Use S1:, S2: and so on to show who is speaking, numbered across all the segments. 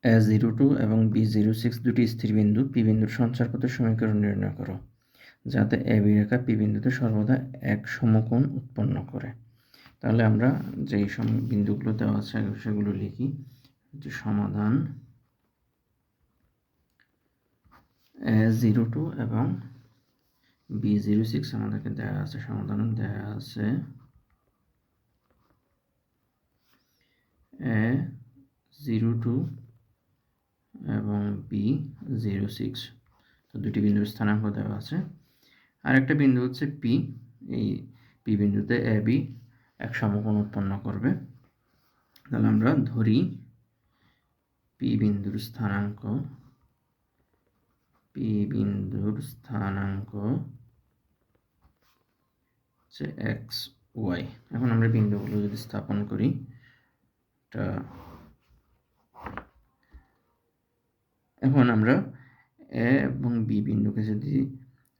S1: A02 এবং B06 দুটি স্থির বিন্দু পি বিন্দুর সঞ্চারপথের সমীকরণ নির্ণয় করো, যাতে AB রেখা পি বিন্দুতে সর্বদা এক সমকোণ উৎপন্ন করে। তাহলে আমরা যেই বিন্দুগুলো দেওয়া আছে সেগুলো লিখি। যে সমাধান A02 এবং B06 আমাদেরকে দেওয়া আছে, সমাধান দেওয়া আছে A02 এবং B06, তো দুটি বিন্দুর স্থানাঙ্ক দেওয়া আছে। আর একটা বিন্দু হচ্ছে পি, এই পি বিন্দুতে এ বি এক সমকোণ উৎপন্ন করবে। তাহলে আমরা ধরি পি বিন্দুর স্থানাঙ্ক হচ্ছে এক্স ওয়াই। এখন আমরা বিন্দুগুলো যদি স্থাপন করি, এখন আমরা এ এবং বি বিন্দুকে যদি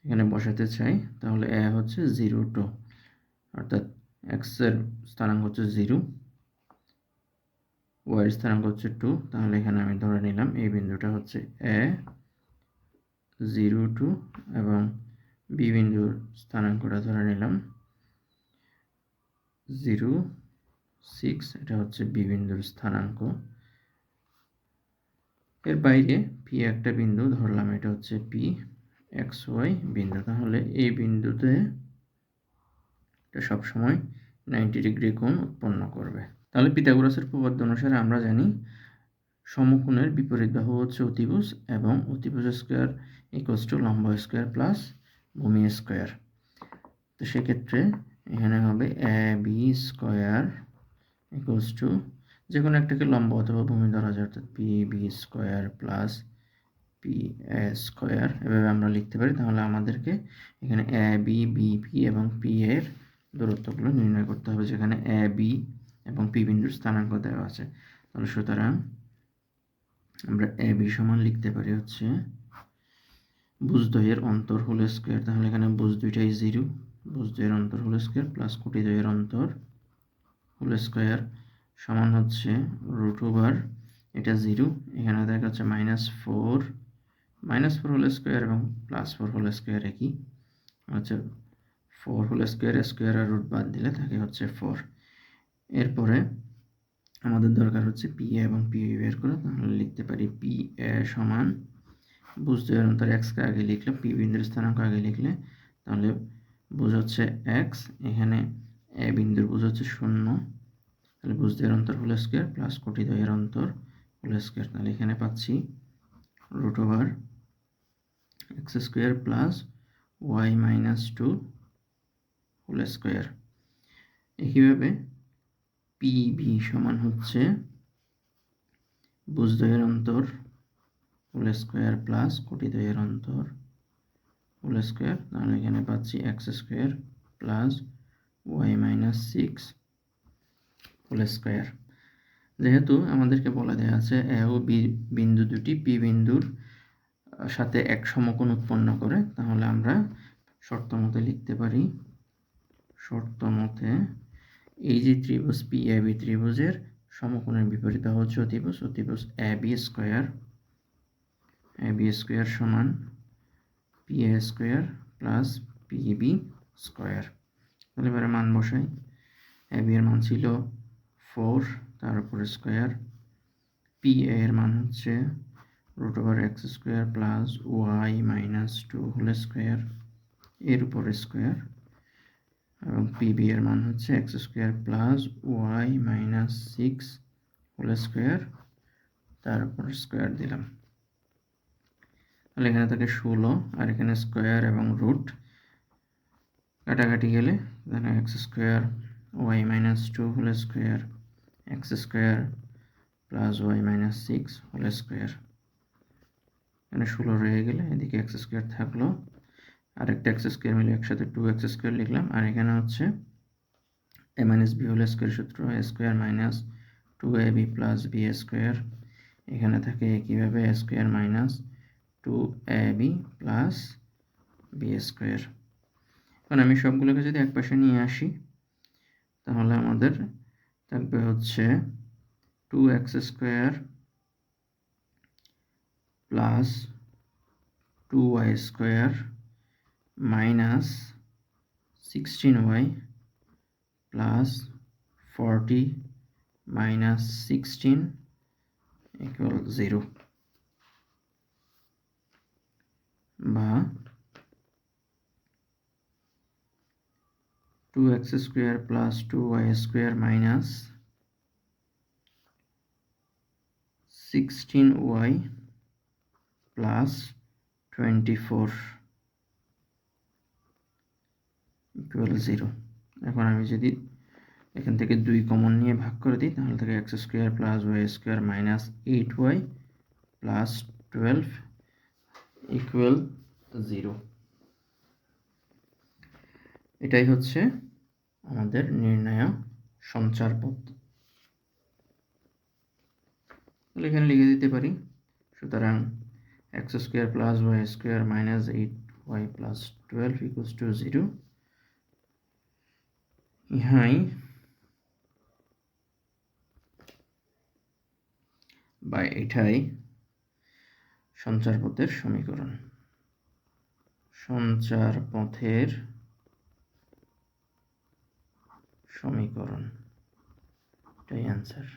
S1: এখানে বসাতে চাই, তাহলে এ হচ্ছে 0 2, অর্থাৎ এক্স এর স্থানাঙ্ক হচ্ছে 0, ওয়াই এর স্থানাঙ্ক হচ্ছে 2। তাহলে এখানে আমি ধরে নিলাম এই বিন্দুটা হচ্ছে A02 এবং বি বিন্দুর স্থানাঙ্কটা ধরে নিলাম 06, এটা হচ্ছে বি বিন্দুর স্থানাঙ্ক। এর বাইরে পি একটা বিন্দু ধরলাম, এটা হচ্ছে পি এক্স ওয়াই বিন্দু। তাহলে এই বিন্দুতে এটা সবসময় 90 ডিগ্রি কোণ উৎপন্ন করবে। তাহলে পিথাগোরাসের উপপাদ্য অনুসারে আমরা জানি সমকোণের বিপরীত বাহু হচ্ছে অতিভুজ, এবং অতিভুজ স্কোয়ার ইকুয়ালস টু লম্ব স্কোয়ার প্লাস ভূমি স্কোয়ার। তো সেক্ষেত্রে এখানে হবে A B square equals to যে কোনো একটাকে লম্ব অথবা ভূমি ধরা যায়, অর্থাৎ P B square plus P A square, এভাবে আমরা লিখতে পারি। তাহলে আমাদেরকে এখানে এ বি বিপি এবং পি এর দূরত্বগুলো নির্ণয় করতে হবে, যেখানে এ বি এবং পি বিন্দুর স্থানাঙ্ক দেওয়া আছে। তাহলে সুতরাং আমরা এ বি সমান লিখতে পারি হচ্ছে ভুজদ্বয়ের অন্তর হোল স্কোয়ার। তাহলে এখানে ভুজ দুইটাই 0, ভুজদ্বয়ের অন্তর হোল স্কোয়ার প্লাস কোটিদ্বয়ের অন্তর হোল স্কোয়ার সমান হচ্ছে √, এটা 0, এখানে দেখা যাচ্ছে -4 হোল স্কোয়ার এবং +4 হোল স্কোয়ার একই হচ্ছে 4 হোল স্কোয়ার, স্কোয়ার আর রুট বাদ দিলে থাকে হচ্ছে 4। এরপরে আমাদের দরকার হচ্ছে পি এ এবং পি বি বের করা। তাহলে লিখতে পারি পি এ সমান ভুজদ্বয়ের অন্তর এক্সকে আগে লিখলে, পি বিন্দুর স্থানাঙ্ক আগে লিখলে, তাহলে ভুজ হচ্ছে এক্স, এখানে এ বিন্দুর ভুজ হচ্ছে 0, তাহলে ভুজদ্বয়ের অন্তর হোল স্কোয়ার প্লাস কোটিদ্বয়ের অন্তর হোল স্কোয়ার। তাহলে এখানে পাচ্ছি √x² plus y - 2 whole square. একইভাবে পি বি সমান হচ্ছে ভুজদ্বয়ের অন্তর হোল স্কোয়ার প্লাস কোটিদ্বয়ের অন্তর হোল স্কোয়ার। তাহলে এখানে পাচ্ছি x² plus y - 6 whole square. যেহেতু আমাদেরকে বলা দেওয়া আছে এ ও বি বিন্দু দুটি পি বিন্দুর সাথে এক সমকোণ উৎপন্ন করে, তাহলে আমরা শর্ত মতে লিখতে পারি, শর্ত মতে এই যে ত্রিভুজ পি এ বি ত্রিভুজের সমকোণের বিপরীত বাহু হচ্ছে অতিভুজ, অতিভুজ এ বি স্কোয়ার সমান P A square plus P B square. তাহলে এবারে মান বসাই। এ বি এর মান ছিল 4, তার উপরে স্কোয়ার, পি এর মান হচ্ছে √x² plus y - 2 whole square এর উপরে স্কোয়ার, এবং পি বি এর মান হচ্ছে x² plus y - 6 whole square, তার উপর স্কোয়ার দিলাম। তাহলে এখানে থাকে 16, আর এখানে স্কোয়ার এবং রুট কাটাকাটি গেলে এখানে x² y - 2 whole square, x² plus y - 6 whole square, এখানে 16 রয়ে গেলে এদিকে x² থাকলো, আর একটা x² মিলে একসাথে 2x² লিখলাম। আর এখানে হচ্ছে a - b হোল স্কোয়ার সূত্র a² - 2ab plus b square, এখানে থাকে একইভাবে a² - 2ab plus b square. এখন আমি সবগুলোকে যদি এক পাশে নিয়ে আসি, তাহলে আমাদের থাকবে হচ্ছে 2x² plus 2y square minus 16y plus 40 minus 16 equal 0 বা 2x square plus 2y square minus 16y plus 24 equal 0। এখন আমি যদি এখান থেকে 2 কমন নিয়ে ভাগ করে দিই তাহলে থেকে x square plus y square minus 8y plus 12 equal 0। এটাই হচ্ছে আমাদের নির্ণয় সঞ্চার পথ। তাহলে এখানে লিখে দিতে পারি, সুতরাং x square plus y square minus 8y plus 12 equals to 0। ইহাই বা এটাই সঞ্চার পথের সমীকরণ। সঞ্চার পথের সমীকরণ, এটাই অ্যান্সার।